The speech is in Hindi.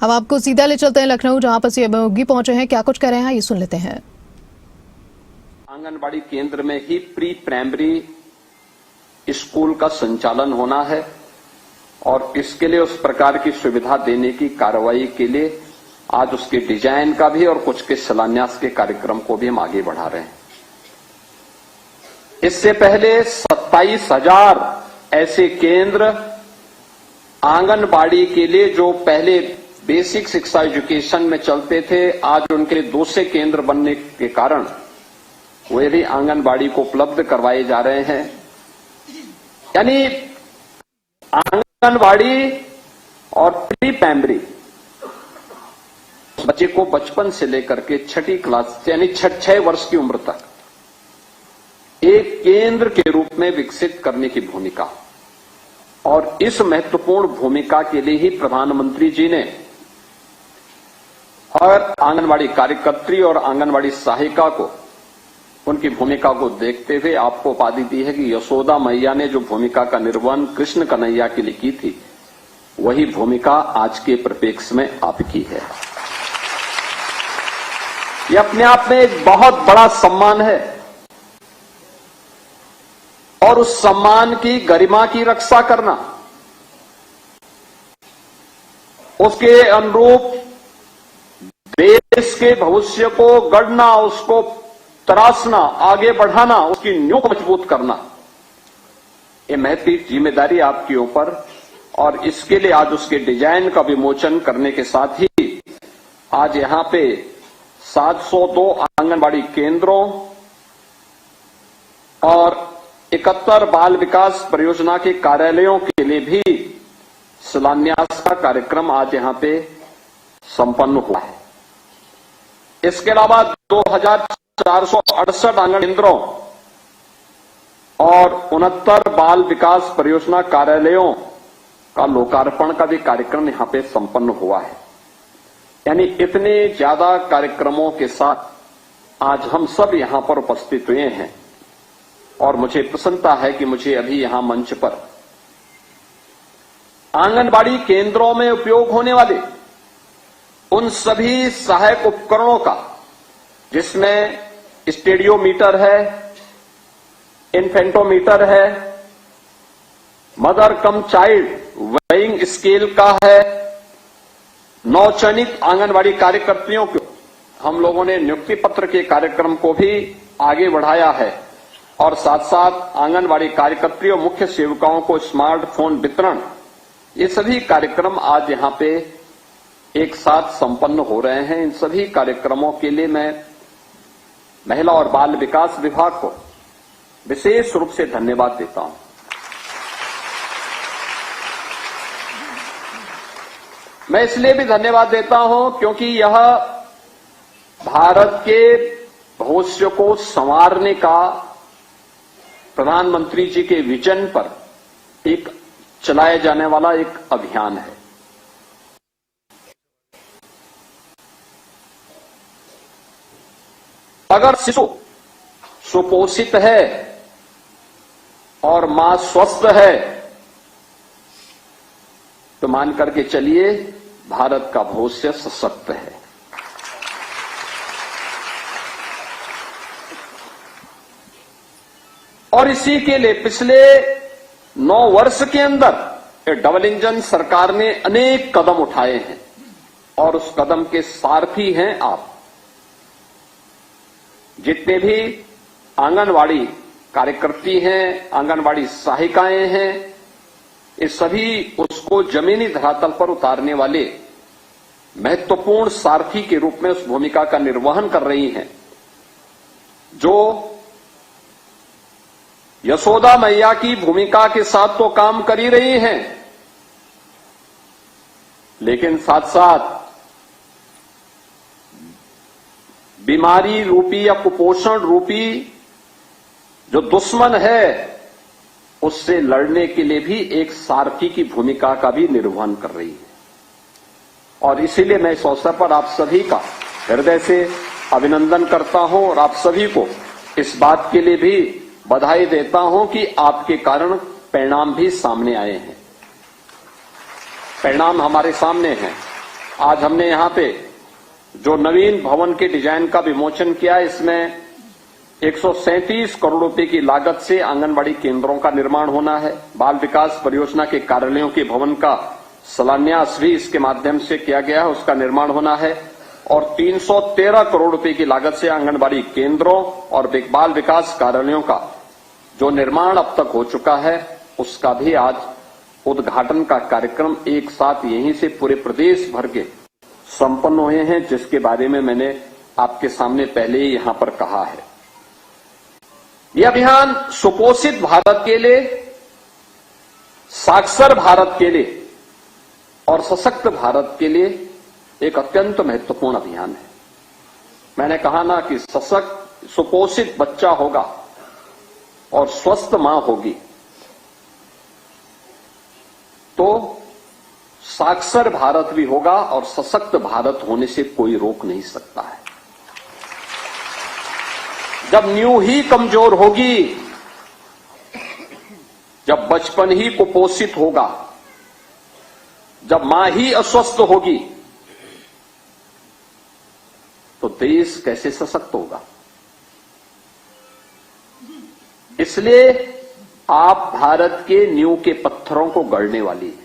अब आपको सीधा ले चलते हैं लखनऊ, जहां पर सीएम योगी पहुंचे हैं। क्या कुछ कह रहे हैं ये सुन लेते हैं। आंगनबाड़ी केंद्र में ही प्री प्राइमरी स्कूल का संचालन होना है और इसके लिए उस प्रकार की सुविधा देने की कार्रवाई के लिए आज उसके डिजाइन का भी और कुछ के शिलान्यास के कार्यक्रम को भी हम आगे बढ़ा रहे हैं। इससे पहले 27,000 ऐसे केंद्र आंगनबाड़ी के लिए जो पहले बेसिक शिक्षा एजुकेशन में चलते थे, आज उनके 200 केंद्र बनने के कारण वे भी आंगनबाड़ी को उपलब्ध करवाए जा रहे हैं। यानी आंगनबाड़ी और प्री प्राइमरी बच्चे को बचपन से लेकर के छठी क्लास यानी 6 वर्ष की उम्र तक एक केंद्र के रूप में विकसित करने की भूमिका, और इस महत्वपूर्ण भूमिका के लिए ही प्रधानमंत्री जी ने और आंगनबाड़ी कार्यकर्त्री और आंगनबाड़ी सहायिका को उनकी भूमिका को देखते हुए आपको उपाधि दी है कि यशोदा मैया ने जो भूमिका का निर्वहन कृष्ण कन्हैया के लिए की थी, वही भूमिका आज के परिप्रेक्ष्य में आपकी है। यह अपने आप में एक बहुत बड़ा सम्मान है और उस सम्मान की गरिमा की रक्षा करना, उसके अनुरूप देश के भविष्य को गढ़ना, उसको तराशना, आगे बढ़ाना, उसकी नींव को मजबूत करना, ये महती जिम्मेदारी आपके ऊपर। और इसके लिए आज उसके डिजाइन का विमोचन करने के साथ ही आज यहां पे 702 आंगनबाड़ी केंद्रों और 71 बाल विकास परियोजना के कार्यालयों के लिए भी शिलान्यास का कार्यक्रम आज यहां पे संपन्न हुआ है। इसके अलावा 2468 आंगन केंद्रों और 69 बाल विकास परियोजना कार्यालयों का लोकार्पण का भी कार्यक्रम यहां पे संपन्न हुआ है। यानी इतने ज्यादा कार्यक्रमों के साथ आज हम सब यहां पर उपस्थित हुए हैं और मुझे प्रसन्नता है कि मुझे अभी यहां मंच पर आंगनबाड़ी केंद्रों में उपयोग होने वाले उन सभी सहायक उपकरणों का, जिसमें स्टेडियोमीटर है, इन्फेंटोमीटर है, mother come child weighing scale का है, नवचयनित आंगनबाड़ी कार्यकर्तियों को हम लोगों ने नियुक्ति पत्र के कार्यक्रम को भी आगे बढ़ाया है और साथ साथ आंगनबाड़ी कार्यकर्तियों मुख्य सेविकाओं को स्मार्टफोन वितरण, ये सभी कार्यक्रम आज यहां पे एक साथ संपन्न हो रहे हैं। इन सभी कार्यक्रमों के लिए मैं महिला और बाल विकास विभाग को विशेष रूप से धन्यवाद देता हूं। मैं इसलिए भी धन्यवाद देता हूं क्योंकि यह भारत के भविष्य को संवारने का प्रधानमंत्री जी के विजन पर एक चलाया जाने वाला एक अभियान है। अगर शिशु सुपोषित है और मां स्वस्थ है तो मान करके चलिए भारत का भविष्य सशक्त है। और इसी के लिए पिछले 9 वर्ष के अंदर डबल इंजन सरकार ने अनेक कदम उठाए हैं और उस कदम के सारथी हैं आप। जितने भी आंगनवाड़ी कार्यकर्ती हैं, आंगनवाड़ी सहायिकाएं हैं, ये सभी उसको जमीनी धरातल पर उतारने वाले महत्वपूर्ण सारथी के रूप में उस भूमिका का निर्वहन कर रही हैं, जो यशोदा मैया की भूमिका के साथ तो काम कर ही रही हैं, लेकिन साथ साथ बीमारी रूपी या कुपोषण रूपी जो दुश्मन है उससे लड़ने के लिए भी एक सारथी की भूमिका का भी निर्वहन कर रही है। और इसीलिए मैं इस अवसर पर आप सभी का हृदय से अभिनंदन करता हूं और आप सभी को इस बात के लिए भी बधाई देता हूं कि आपके कारण परिणाम भी सामने आए हैं। परिणाम हमारे सामने हैं आज हमने यहां पे जो नवीन भवन के डिजाइन का विमोचन किया, इसमें 137 करोड़ रुपए की लागत से आंगनबाड़ी केंद्रों का निर्माण होना है। बाल विकास परियोजना के कार्यालयों के भवन का शिलान्यास भी इसके माध्यम से किया गया है, उसका निर्माण होना है। और 313 करोड़ रुपए की लागत से आंगनबाड़ी केंद्रों और बाल विकास कार्यालयों का जो निर्माण अब तक हो चुका है, उसका भी आज उद्घाटन का कार्यक्रम एक साथ यहीं से पूरे प्रदेश भर के संपन्न हुए हैं, जिसके बारे में मैंने आपके सामने पहले ही यहां पर कहा है। यह अभियान सुपोषित भारत के लिए, साक्षर भारत के लिए और सशक्त भारत के लिए एक अत्यंत महत्वपूर्ण अभियान है। मैंने कहा ना कि सशक्त सुपोषित बच्चा होगा और स्वस्थ मां होगी तो साक्षर भारत भी होगा और सशक्त भारत होने से कोई रोक नहीं सकता है। जब नींव ही कमजोर होगी, जब बचपन ही कुपोषित होगा, जब मां ही अस्वस्थ होगी, तो देश कैसे सशक्त होगा। इसलिए आप भारत के नींव के पत्थरों को गढ़ने वाली है।